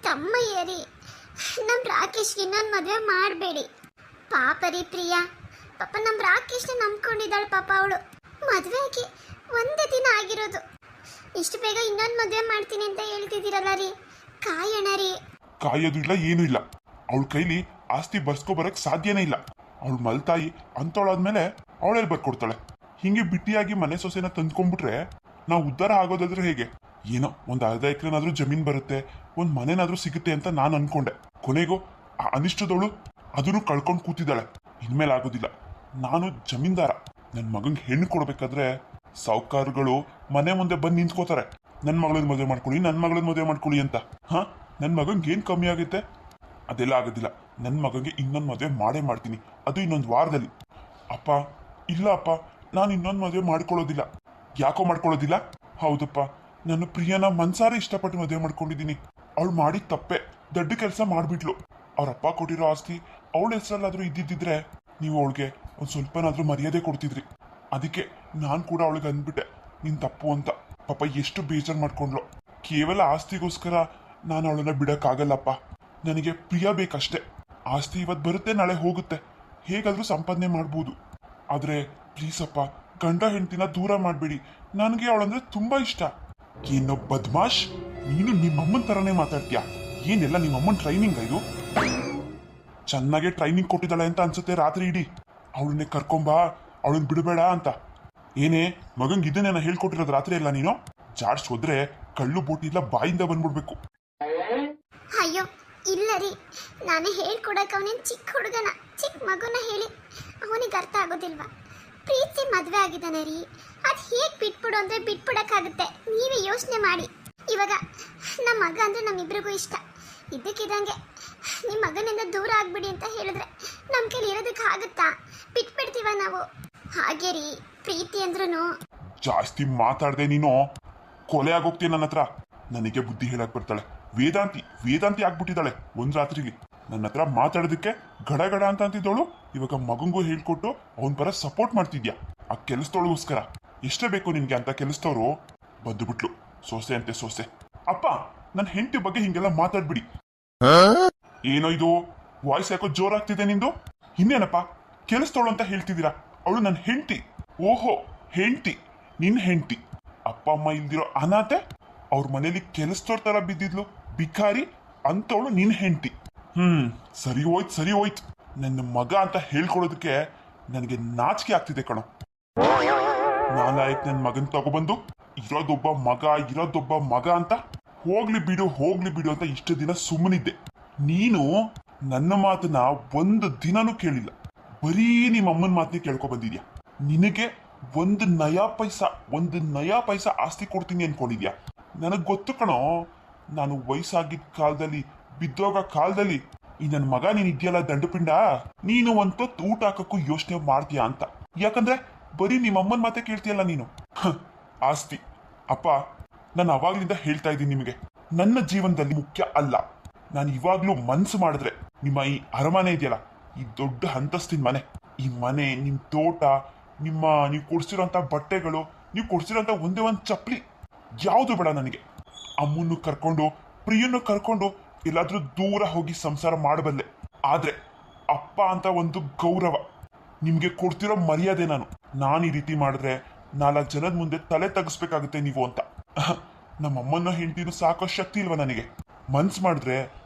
ತಮ್ಮಯ್ಯ ರೀ, ನಮ್ಮ ರಾಕೇಶ್ಗೆ ಇನ್ನೊಂದು ಮದುವೆ ಮಾಡಬೇಡಿ. ಪಾಪ ರೀ ಪ್ರಿಯಾ, ಪಾಪ ನಮ್ಮ ರಾಕೇಶ್ನ ನಂಬ್ಕೊಂಡಿದ್ದಾಳೆ. ಪಾಪ ಅವಳು ಮದುವೆ ಆಗಿ ಒಂದೇ ದಿನ ಆಗಿರೋದು. ಇಷ್ಟು ಬೇಗ ಇನ್ನೊಂದು ಮದುವೆ ಮಾಡ್ತೀನಿ ಅಂತ ಹೇಳ್ತಿದ್ದೀರಲ್ಲ ರೀ, ಕಾಯೋಣ ರೀ. ಕಾಯೋದು ಇಲ್ಲ, ಏನೂ ಇಲ್ಲ. ಅವಳ ಕೈಲಿ ಆಸ್ತಿ ಬರ್ಸ್ಕೊಬರಕ್ ಸಾಧ್ಯನೇ ಇಲ್ಲ. ಅವಳು ಮಲ್ತಾಯಿ ಅಂತವಳಾದ್ಮೇಲೆ ಅವಳಲ್ಲಿ ಬರ್ಕೊಡ್ತಾಳೆ. ಹಿಂಗೆ ಬಿಟ್ಟಿಯಾಗಿ ಮನೆ ಸೊಸೆನ ತಂದ್ಕೊಂಡ್ಬಿಟ್ರೆ ನಾವು ಉದ್ಧಾರ ಆಗೋದಾದ್ರೆ ಹೇಗೆ? ಏನೋ ಒಂದು ಅರ್ಧ ಎಕರೆನಾದ್ರೂ ಜಮೀನ್ ಬರುತ್ತೆ, ಒಂದು ಮನೆನಾದ್ರೂ ಸಿಗುತ್ತೆ ಅಂತ ನಾನು ಅನ್ಕೊಂಡೆ. ಕೊನೆಗೂ ಆ ಅನಿಷ್ಟದವಳು ಅದನ್ನು ಕಳ್ಕೊಂಡು ಕೂತಿದ್ದಾಳೆ. ಇನ್ಮೇಲೆ ಆಗೋದಿಲ್ಲ. ನಾನು ಜಮೀನ್ದಾರ. ನನ್ನ ಮಗಂಗೆ ಹೆಣ್ಣು ಕೊಡ್ಬೇಕಾದ್ರೆ ಸಾಹುಕಾರಗಳು ಮನೆ ಮುಂದೆ ಬಂದು ನಿಂತ್ಕೋತಾರೆ, ನನ್ನ ಮಗಳನ್ನ ಮದುವೆ ಮಾಡ್ಕೊಳ್ಳಿ, ನನ್ನ ಮಗಳನ್ನ ಮದುವೆ ಮಾಡ್ಕೊಳ್ಳಿ ಅಂತ. ಹಾ, ನನ್ನ ಮಗಂಗೆ ಏನು ಕಮ್ಮಿ ಆಗುತ್ತೆ? ಅದೆಲ್ಲ ಆಗೋದಿಲ್ಲ. ನನ್ನ ಮಗಂಗೆ ಇನ್ನೊಂದು ಮದುವೆ ಮಾಡೇ ಮಾಡ್ತೀನಿ, ಅದು ಇನ್ನೊಂದು ವಾರದಲ್ಲಿ. ಅಪ್ಪ ಇಲ್ಲ ಅಪ್ಪ, ನಾನು ಇನ್ನೊಂದು ಮದುವೆ ಮಾಡ್ಕೊಳ್ಳೋದಿಲ್ಲ. ಯಾಕೋ ಮಾಡ್ಕೊಳ್ಳೋದಿಲ್ಲ? ಹೌದಪ್ಪ, ನಾನು ಪ್ರಿಯನ ಮನ್ಸಾರೆ ಇಷ್ಟಪಟ್ಟು ಮದುವೆ ಮಾಡ್ಕೊಂಡಿದ್ದೀನಿ. ಅವಳು ಮಾಡಿದ ತಪ್ಪೆ, ದೊಡ್ಡ ಕೆಲಸ ಮಾಡಿಬಿಟ್ಲು. ಅವ್ರಪ್ಪ ಕೊಟ್ಟಿರೋ ಆಸ್ತಿ ಅವಳ ಹೆಸರಲ್ಲಾದ್ರೂ ಇದ್ದಿದ್ದಿದ್ರೆ ನೀವು ಅವಳಿಗೆ ಒಂದು ಸ್ವಲ್ಪನಾದ್ರೂ ಮರ್ಯಾದೆ ಕೊಡ್ತಿದ್ರಿ. ಅದಕ್ಕೆ ನಾನು ಕೂಡ ಅವಳಿಗೆ ಅಂದ್ಬಿಟ್ಟೆ ನಿನ್ ತಪ್ಪು ಅಂತ. ಪಾಪ ಎಷ್ಟು ಬೇಜಾರು ಮಾಡ್ಕೊಂಡ್ಲು. ಕೇವಲ ಆಸ್ತಿಗೋಸ್ಕರ ನಾನು ಅವಳನ್ನ ಬಿಡಕ್ಕಾಗಲ್ಲಪ್ಪ. ನನಗೆ ಪ್ರಿಯ ಬೇಕಷ್ಟೆ. ಆಸ್ತಿ ಇವತ್ತು ಬರುತ್ತೆ, ನಾಳೆ ಹೋಗುತ್ತೆ, ಹೇಗಾದ್ರೂ ಸಂಪಾದನೆ ಮಾಡ್ಬೋದು. ಆದ್ರೆ ಪ್ಲೀಸ್ ಅಪ್ಪ, ಗಂಡ ಹೆಂಡತಿನ ದೂರ ಮಾಡಬೇಡಿ. ನನಗೆ ಅವಳಂದ್ರೆ ತುಂಬಾ ಇಷ್ಟ. ಏನೋ ಬದ್ಮಾಶ್, ನೀನು ನಿಮ್ಮಮ್ಮನ ತರನೇ ಮಾತಾಡ್ತೀಯ. ಏನೆಲ್ಲ ನಿಮ್ಮಮ್ಮನ ಟ್ರೈನಿಂಗ್ ಇದು? ಚೆನ್ನಾಗೆ ಟ್ರೈನಿಂಗ್ ಕೊಟ್ಟಿದ್ದಾಳೆ ಅಂತ ಅನ್ಸುತ್ತೆ. ರಾತ್ರಿ ಇಡೀ ಅವಳನ್ನೇ ಕರ್ಕೊಂಬಾ, ಅವಳನ್ನ ಬಿಡಬೇಡ ಅಂತ. ಏನೇ ಮಗಂಗ್ ಇದನ್ನೇನ ಹೇಳ್ಕೊಟ್ಟಿರೋದು ರಾತ್ರಿ ಎಲ್ಲ? ನೀನು ಜಾಡ್ಸ್ ಹೋದ್ರೆ ಕಳ್ಳು ಬೋಟಿ ಇಲ್ಲ ಬಾಯಿಂದ ಬಂದ್ಬಿಡ್ಬೇಕು. ಅಯ್ಯೋ ಇಲ್ಲ ರೀ, ನಾನೇ ಹೇಳ್ಕೊಡಕ್ಕೆ ಅವನೇನು ಚಿಕ್ಕ ಹುಡುಗನ, ಚಿಕ್ಕ ಮಗುನ ಹೇಳಿ ಅವನಿಗೆ ಅರ್ಥ ಆಗೋದಿಲ್ವಾ? ಪ್ರೀತಿ ಮದುವೆ ಆಗಿದ್ದಾನೆ ರೀ, ಅದು ಹೇಗೆ ಬಿಟ್ಬಿಡು ಅಂದರೆ ಬಿಟ್ಬಿಡಕ್ಕಾಗುತ್ತೆ? ನೀವೇ ಯೋಚನೆ ಮಾಡಿ. ಇವಾಗ ನಮ್ಮ ಮಗ ಅಂದರೆ ನಮ್ಮಿಬ್ರಿಗೂ ಇಷ್ಟ. ಇದ್ದಕ್ಕಿದ್ದಂಗೆ ನಿಮ್ಮ ಮಗನಿಂದ ದೂರ ಆಗ್ಬಿಡಿ ಅಂತ ಹೇಳಿದ್ರೆ ನಮ್ಮ ಕೈಲಿ ಇರೋದಕ್ಕೆ ಆಗುತ್ತಾ? ಬಿಟ್ಬಿಡ್ತೀವ ನಾವು? ಹಾಗೆ ರೀ, ಪ್ರೀತಿ ಅಂದ್ರೂ ಜಾಸ್ತಿ ಮಾತಾಡ್ದೆ ನೀನು ಕೊಲೆ ಆಗೋಗ್ತೀನಿ ನನ್ನ ಹತ್ರ. ನನಗೆ ಬುದ್ಧಿ ಹೇಳಕ್ ಬರ್ತಾಳೆ. ವೇದಾಂತಿ ಆಗ್ಬಿಟ್ಟಿದ್ದಾಳೆ ಒಂದ್ ರಾತ್ರಿಲಿ. ನನ್ನ ಹತ್ರ ಮಾತಾಡೋದಕ್ಕೆ ಗಡ ಅಂತ ಅಂತಿದ್ದವಳು ಇವಾಗ ಮಗಂಗೂ ಹೇಳ್ಕೊಟ್ಟು ಅವನ ಪರ ಸಪೋರ್ಟ್ ಮಾಡ್ತಿದ್ಯಾ. ಆ ಕೆಲಸದವಳಿಗೋಸ್ಕರ ಎಷ್ಟೇ ಬೇಕು ನಿನ್ಗೆ ಅಂತ ಕೆಲಸದವರು ಬಂದುಬಿಟ್ಲು. ಸೊಸೆ ಅಂತೆ ಸೊಸೆ. ಅಪ್ಪ, ನನ್ನ ಹೆಂಡತಿ ಬಗ್ಗೆ ಹಿಂಗೆಲ್ಲ ಮಾತಾಡ್ಬಿಡಿ. ಏನೋ ಇದು ವಾಯ್ಸ್ ಯಾಕೋ ಜೋರಾಗ್ತಿದೆ ನಿಂದು? ಇನ್ನೇನಪ್ಪ ಕೆಲಸದವಳು ಅಂತ ಹೇಳ್ತಿದ್ದೀರಾ? ಅವಳು ನನ್ನ ಹೆಂಡತಿ. ಓಹೋ, ಹೆಂಡತಿ, ನಿನ್ ಹೆಂಡತಿ. ಅಪ್ಪ ಅಮ್ಮ ಇಲ್ದಿರೋ ಅನಾಥೆ, ಅವ್ರ ಮನೇಲಿ ಕೆಲಸದವ್ರ ತರ ಬಿದ್ದಿದ್ಲು, ಬಿಕಾರಿ ಅಂತವಳು ನಿನ್ ಹೆಂಡತಿ. ಸರಿ ಹೋಯ್ತು. ನನ್ನ ಮಗ ಅಂತ ಹೇಳ್ಕೊಡೋದಕ್ಕೆ ನನಗೆ ನಾಚಿಕೆ ಆಗ್ತಿದೆ ಕಣೋ. ನಾಲಾಯಕ್ ನನ್ನ ಮಗನ್ ತಗೊಬಂದು ಇರೋದೊಬ್ಬ ಮಗ ಅಂತ ಹೋಗ್ಲಿ ಬಿಡು ಅಂತ ಇಷ್ಟು ದಿನ ಸುಮ್ಮನಿದ್ದೆ. ನೀನು ನನ್ನ ಮಾತನ್ನ ಒಂದು ದಿನನೂ ಕೇಳಿಲ್ಲ. ಬರೀ ನಿಮ್ಮ ಅಮ್ಮನ ಮಾತನ್ನ ಕೇಳ್ಕೊ ಬಂದಿದ್ಯಾ. ನಿನಗೆ ಒಂದು ನಯಾ ಪೈಸಾ ಆಸ್ತಿ ಕೊಡ್ತೀನಿ ಅನ್ಕೊಂಡಿದ್ಯಾ? ನನಗ್ ಗೊತ್ತು ಕಣೋ, ನಾನು ವಯಸ್ಸಾಗಿದ್ದ ಕಾಲದಲ್ಲಿ, ಬಿದ್ದೋಗ ಕಾಲದಲ್ಲಿ ಈ ನನ್ನ ಮಗ ನೀನ್ ಇದೆಯಲ್ಲ ದಂಡಪಿಂಡ, ನೀನು ಒಂದೊತ್ತು ಊಟ ಹಾಕಕ್ಕೂ ಯೋಚನೆ ಮಾಡ್ತೀಯಾ ಅಂತ. ಯಾಕಂದ್ರೆ ಬರೀ ನಿಮ್ಮ ಅಮ್ಮನ ಮಾತೆ ಕೇಳ್ತೀಯಲ್ಲ ನೀನು. ಆಸ್ತಿ ಅಪ್ಪ, ನಾನು ಅವಾಗ್ಲಿಂದ ಹೇಳ್ತಾ ಇದ್ದೀನಿ ನಿಮಗೆ, ನನ್ನ ಜೀವನದಲ್ಲಿ ಮುಖ್ಯ ಅಲ್ಲ. ನಾನು ಇವಾಗ್ಲೂ ಮನ್ಸು ಮಾಡಿದ್ರೆ ನಿಮ್ಮ ಈ ಅರಮನೆ ಇದೆಯಲ್ಲ, ಈ ದೊಡ್ಡ ಅಂತಸ್ತಿನ ಮನೆ, ಈ ಮನೆ, ನಿಮ್ ತೋಟ, ನೀವು ಕೊಡ್ಸಿರೋಂಥ ಬಟ್ಟೆಗಳು, ನೀವು ಕೊಡ್ಸಿರೋಂಥ ಒಂದೇ ಒಂದು ಚಪ್ಪಲಿ, ಯಾವುದು ಬೇಡ ನನಗೆ. ಅಮ್ಮನ್ನು ಕರ್ಕೊಂಡು, ಪ್ರಿಯನ್ನು ಕರ್ಕೊಂಡು ಎಲ್ಲಾದ್ರೂ ದೂರ ಹೋಗಿ ಸಂಸಾರ ಮಾಡಬಲ್ಲೆ. ಆದ್ರೆ ಅಪ್ಪ ಅಂತ ಒಂದು ಗೌರವ, ನಿಮ್ಗೆ ಕೊಡ್ತಿರೋ ಮರ್ಯಾದೆ ನಾನು ಈ ರೀತಿ ಮಾಡಿದ್ರೆ 4 ಜನದ ಮುಂದೆ ತಲೆ ತಗ್ಸ್ಬೇಕಾಗುತ್ತೆ ನೀವು ಅಂತ. ನಮ್ಮಮ್ಮನ ಹೆಂಡತಿನೂ ಸಾಕೋ ಶಕ್ತಿ ಇಲ್ವಾ ನನಗೆ? ಮನ್ಸು ಮಾಡಿದ್ರೆ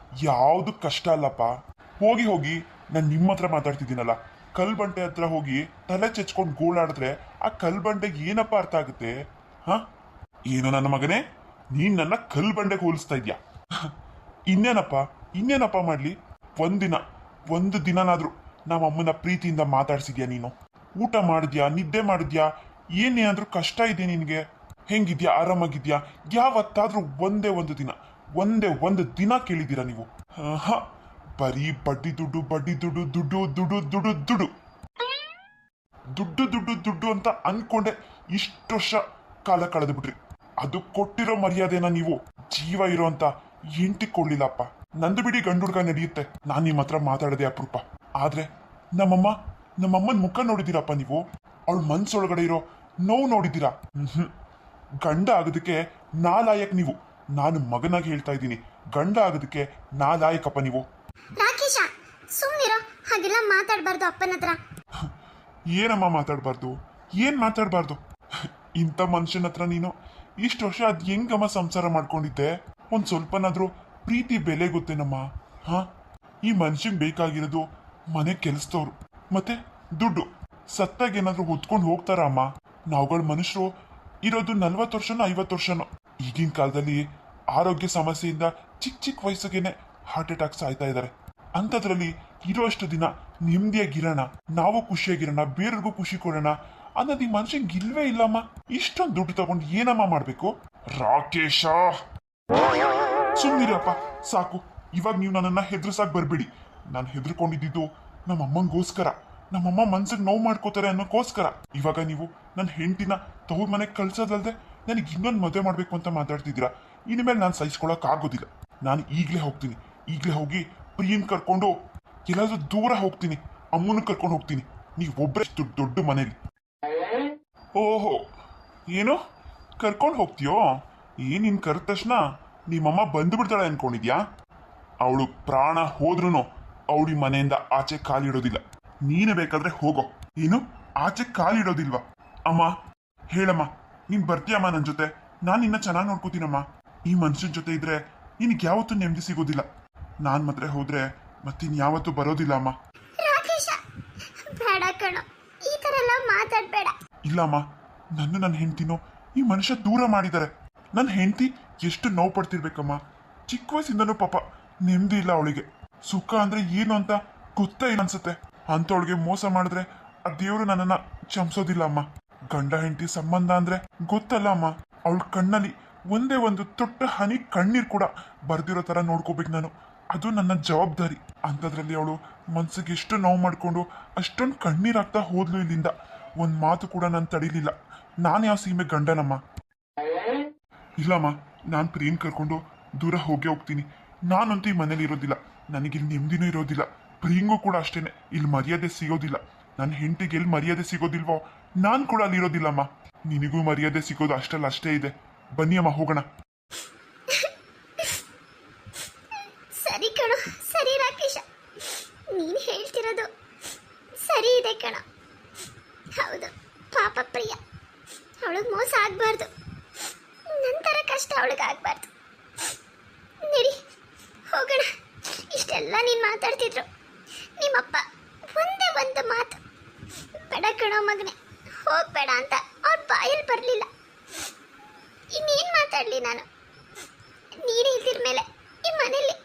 ಯಾವುದು ಕಷ್ಟ ಅಲ್ಲಪ್ಪ. ಹೋಗಿ ನಾನು ನಿಮ್ಮ ಹತ್ರ ಮಾತಾಡ್ತಿದ್ದೀನಲ್ಲ, ಕಲ್ಬಂಡೆ ಹತ್ರ ಹೋಗಿ ತಲೆ ಚೆಚ್ಕೊಂಡು ಗೋಳಾಡಿದ್ರೆ ಆ ಕಲ್ಬಂಡೆಗೆ ಏನಪ್ಪ ಅರ್ಥ ಆಗುತ್ತೆ? ಏನು ನನ್ನ ಮಗನೇ, ನೀನ್ ನನ್ನ ಕಲ್ಬಂಡೆಗೆ ಹೋಲಿಸ್ತಾ ಇದ್ಯಾ? ಇನ್ನೇನಪ್ಪ ಮಾಡ್ಲಿ? ಒಂದು ದಿನನಾದ್ರೂ ನಮ್ಮಮ್ಮನ ಪ್ರೀತಿಯಿಂದ ಮಾತಾಡ್ಸಿದ್ಯಾ ನೀನು? ಊಟ ಮಾಡಿದ್ಯಾ, ನಿದ್ದೆ ಮಾಡಿದ್ಯಾ? ಏನೇನಾದ್ರೂ ಕಷ್ಟ ಇದೆ ನಿನ್ಗೆ? ಹೆಂಗಿದ್ಯಾ, ಆರಾಮಾಗಿದ್ಯಾ? ಯಾವತ್ತಾದ್ರೂ ಒಂದೇ ಒಂದು ದಿನ ಕೇಳಿದ್ದೀರಾ ನೀವು? ಬರೀ ಬಡ್ಡಿ ದುಡ್ಡು ಅಂತ ಅನ್ಕೊಂಡೆ ಇಷ್ಟು ವರ್ಷ ಕಾಲ ಕಳೆದು ಬಿಟ್ರಿ. ಅದು ಕೊಟ್ಟಿರೋ ಮರ್ಯಾದೆನ ನೀವು ಜೀವ ಇರೋ ಅಂತ ಹೆಂಡತಿ ಕೊಡ್ಲಿಲ್ಲಪ್ಪ. ನಂದು ಬಿಡಿ, ಗಂಡು ಹುಡ್ಗ ನಡೆಯುತ್ತೆ. ನಾನ್ ನಿಮ್ಮ ಹತ್ರ ಮಾತಾಡದೆ ಅಪರೂಪ. ಆದ್ರೆ ನಮ್ಮಮ್ಮನ ಮುಖ ನೋಡಿದ್ದೀರಪ್ಪ ನೀವು? ಅವಳ ಮನ್ಸೊಳಗಡೆ ಇರೋ ನೋವು ನೋಡಿದ್ದೀರಾ? ಗಂಡ ಆಗೋದಕ್ಕೆ ನಾಲಾಯಕ್ ನೀವು. ನಾನು ಮಗನಾಗಿ ಹೇಳ್ತಾ ಇದ್ದೀನಿ, ಗಂಡ ಆಗೋದಕ್ಕೆ ನಾ ಲಾಯಕಪ್ಪ ನೀವು. ರಾಕೇಶ ಸುಮ್ಮನಿರೋ, ಹಾಗೆಲ್ಲ ಮಾತಾಡಬಾರ್ದು ಅಪ್ಪನ ಹತ್ರ. ಏನಮ್ಮ ಮಾತಾಡಬಾರ್ದು, ಏನ್ ಮಾತಾಡಬಾರ್ದು? ಇಂಥ ಮನುಷ್ಯನ ಹತ್ರ ನೀನು ಇಷ್ಟು ವರ್ಷ ಅದ್ ಹೆಂಗಮ್ಮ ಸಂಸಾರ ಮಾಡ್ಕೊಂಡಿದ್ದೆ? ಒಂದ್ ಸ್ವಲ್ಪನಾದ್ರೂ ಪ್ರೀತಿ ಬೆಲೆ ಗೊತ್ತೇನಮ್ಮ? ಹಾ, ಈ ಮನುಷ್ಯಂಗೆ ಬೇಕಾಗಿರೋದು ಮನೆ ಕೆಲ್ಸದವ್ರು ಮತ್ತೆ ದುಡ್ಡು. ಸತ್ತಾಗ ಏನಾದ್ರೂ ಹೊತ್ಕೊಂಡು ಹೋಗ್ತಾರ ಅಮ್ಮ? ನಾವುಗಳ ಮನುಷ್ಯರು ಇರೋದು 40 ವರ್ಷನೋ 50 ವರ್ಷನೋ. ಈಗಿನ ಕಾಲದಲ್ಲಿ ಆರೋಗ್ಯ ಸಮಸ್ಯೆಯಿಂದ ಚಿಕ್ಕ ಚಿಕ್ಕ ವಯಸ್ಸಿಗೆನೆ ಹಾರ್ಟ್ ಅಟ್ಯಾಕ್ ಸಾಯ್ತಾ ಇದ್ದಾರೆ. ಅಂಥದ್ರಲ್ಲಿ ಇರೋಷ್ಟು ದಿನ ನೆಮ್ಮದಿಯಾಗಿರೋಣ, ನಾವು ಖುಷಿಯಾಗಿರೋಣ, ಬೇರೆಯವ್ರಿಗೂ ಖುಷಿ ಕೊಡೋಣ ಅನ್ನೋದು ಈ ಮನುಷ್ಯಂಗೆ ಇಲ್ವೇ ಇಲ್ಲಮ್ಮ. ಇಷ್ಟೊಂದು ದುಡ್ಡು ತಗೊಂಡು ಏನಮ್ಮ ಮಾಡ್ಬೇಕು? ರಾಕೇಶ ಸುಮ್ಮನಿರಪ್ಪ, ಸಾಕು. ಇವಾಗ ನೀವು ನನ್ನನ್ನ ಹೆದರ್ಸಾಕ್ ಬರ್ಬೇಡಿ. ನಾನು ಹೆದರ್ಕೊಂಡಿದ್ದು ನಮ್ಮ ಅಮ್ಮಂಗೋಸ್ಕರ, ನಮ್ಮಮ್ಮ ಮನ್ಸಿಗೆ ನೋವು ಮಾಡ್ಕೋತಾರೆ ಅನ್ನೋಕ್ಕೋಸ್ಕರ. ಇವಾಗ ನೀವು ನನ್ನ ಹೆಂಡತಿನ ತವ್ರ ಮನೆಗೆ ಕಳ್ಸೋದಲ್ದೆ ನನಗೆ ಇನ್ನೊಂದು ಮದುವೆ ಮಾಡ್ಬೇಕು ಅಂತ ಮಾತಾಡ್ತಿದ್ದೀರಾ. ಇನ್ಮೇಲೆ ನಾನು ಸಹಿಸ್ಕೊಳಕ್ ಆಗೋದಿಲ್ಲ. ನಾನು ಈಗಲೇ ಹೋಗ್ತೀನಿ, ಈಗಲೇ ಹೋಗಿ ಪ್ರಿಯನ್ ಕರ್ಕೊಂಡು ಎಲ್ಲಾದ್ರೂ ದೂರ ಹೋಗ್ತೀನಿ, ಅಮ್ಮನ ಕರ್ಕೊಂಡು ಹೋಗ್ತೀನಿ. ನೀವು ಒಬ್ಬರೇ ದೊಡ್ಡ ಮನೇಲಿ. ಓಹೋ, ಏನೋ ಕರ್ಕೊಂಡು ಹೋಗ್ತೀಯೋ? ಏನಿನ್ ಕರೆದ ತಕ್ಷಣ ನಿಮ್ಮಮ್ಮ ಬಂದು ಬಿಡ್ತಾಳೆ ಅನ್ಕೊಂಡಿದ್ಯಾ? ಅವಳು ಪ್ರಾಣ ಹೋದ್ರೂ ಅವಳಿ ಮನೆಯಿಂದ ಆಚೆ ಕಾಲಿಡೋದಿಲ್ಲ. ನೀನು ಬೇಕಾದ್ರೆ ಹೋಗೋ. ಏನು ಆಚೆ ಕಾಲಿಡೋದಿಲ್ವಾ? ಅಮ್ಮ ಹೇಳಮ್ಮ, ನೀನ್ ಬರ್ತೀಯಮ್ಮ ನನ್ನ ಜೊತೆ? ನಾನು ನಿನ್ನ ಚೆನ್ನಾಗಿ ನೋಡ್ಕೋತೀನಮ್ಮ. ಈ ಮನುಷ್ಯನ ಜೊತೆ ಇದ್ರೆ ನಿನಗೆ ಯಾವತ್ತೂ ನೆಮ್ಮದಿ ಸಿಗೋದಿಲ್ಲ. ನಾನ್ ಮಾತ್ರ ಹೋದ್ರೆ ಮತ್ತಿನ್ಯಾವತ್ತೂ ಬರೋದಿಲ್ಲ ಅಮ್ಮ. ರಾಕೇಶ ಬೇಡ ಕಣೋ, ಈ ತರ ಎಲ್ಲ ಮಾತಾಡ್ಬೇಡ. ಇಲ್ಲಮ್ಮ, ನನ್ನ ಹೆಂಡತಿನೂ ಈ ಮನುಷ್ಯ ದೂರ ಮಾಡಿದ್ದಾರೆ. ನನ್ನ ಹೆಂಡತಿ ಎಷ್ಟು ನೋವು ಪಡ್ತಿರ್ಬೇಕಮ್ಮ. ಚಿಕ್ಕ ವಯಸ್ಸಿಂದನೂ ಪಾಪ ನೆಮ್ಮದಿ ಇಲ್ಲ ಅವಳಿಗೆ. ಸುಖ ಅಂದ್ರೆ ಏನು ಅಂತ ಗೊತ್ತೇ ಇಲ್ಲ ಅನ್ಸುತ್ತೆ. ಅಂತವಳಿಗೆ ಮೋಸ ಮಾಡಿದ್ರೆ ಆ ದೇವರು ನನ್ನನ್ನ ಕ್ಷಮಿಸೋದಿಲ್ಲ ಅಮ್ಮ. ಗಂಡ ಹೆಂಡತಿ ಸಂಬಂಧ ಅಂದ್ರೆ ಗೊತ್ತಲ್ಲ ಅಮ್ಮ. ಅವಳ ಕಣ್ಣಲ್ಲಿ ಒಂದೇ ಒಂದು ತೊಟ್ಟ ಹನಿ ಕಣ್ಣೀರ್ ಕೂಡ ಬರ್ದಿರೋ ತರ ನೋಡ್ಕೋಬೇಕು ನಾನು. ಅದು ನನ್ನ ಜವಾಬ್ದಾರಿ. ಅಂಥದ್ರಲ್ಲಿ ಅವಳು ಮನ್ಸಿಗೆ ಎಷ್ಟು ನೋವು ಮಾಡ್ಕೊಂಡು ಅಷ್ಟೊಂದು ಕಣ್ಣೀರಾಗ್ತಾ ಹೋದ್ಲು ಇಲ್ಲಿಂದ. ಒಂದ್ ಮಾತು ಕೂಡ ನಾನು ತಡಿಲಿಲ್ಲ. ನಾನು ಯಾವ ಸೀಮೆ ಗಂಡನಮ್ಮ? ಇಲ್ಲಮ್ಮ, ನಾನು ಪ್ರೇಮ್ ಕರ್ಕೊಂಡು ದೂರ ಹೋಗೇ ಹೋಗ್ತೀನಿ. ನಾನಂತೂ ಈ ಮನೇಲಿ ಇರೋದಿಲ್ಲ. ನನಗಿಲ್ಲಿ ನೆಮ್ಮದಿನೂ ಇರೋದಿಲ್ಲ. ಪ್ರಿಯಂಗೂ ಕೂಡ ಅಷ್ಟೇನೆ, ಇಲ್ಲಿ ಮರ್ಯಾದೆ ಸಿಗೋದಿಲ್ಲ. ನನ್ನ ಹೆಂಡತಿಗೆ ಎಲ್ಲಿ ಮರ್ಯಾದೆ ಸಿಗೋದಿಲ್ವೋ ನಾನು ಕೂಡ ಅಲ್ಲಿ ಇರೋದಿಲ್ಲಮ್ಮ. ನಿನಗೂ ಮರ್ಯಾದೆ ಸಿಗೋದು ಅಷ್ಟಲ್ಲ ಅಷ್ಟೇ ಇದೆ. ಬನ್ನಿ ಅಮ್ಮ, ಹೋಗೋಣ. ಸರಿ ಕಣೋ, ಸರಿ ರಾಕೇಶ, ನೀನು ಹೇಳ್ತಿರೋದು ಸರಿ ಇದೆ ಕಣ. ಹೌದು, ಪಾಪ ಪ್ರಿಯ, ಅವಳಿಗೆ ಮೋಸ ಆಗ್ಬಾರ್ದು. ನಂತರ ಕಷ್ಟ ಅವಳಿಗೆ ಆಗ್ಬಾರ್ದು. ನಡಿ ಹೋಗೋಣ. ಇಷ್ಟೆಲ್ಲ ನೀನು ಮಾತಾಡ್ತಿದ್ರು, ನಿಮ್ಮಪ್ಪ ಒಂದೇ ಒಂದು ಮಾತು ಬೇಡ ಕಣೋ ಮಗನೇ, ಹೋಗ್ಬೇಡ ಅಂತ ಅವ್ರ ಬಾಯಲ್ಲಿ ಬರಲಿಲ್ಲ. ಇನ್ನೇನು ಮಾತಾಡಲಿ ನಾನು? ನೀನು ಇದ್ದಿರ ಮೇಲೆ ಈ ಮನೇಲಿ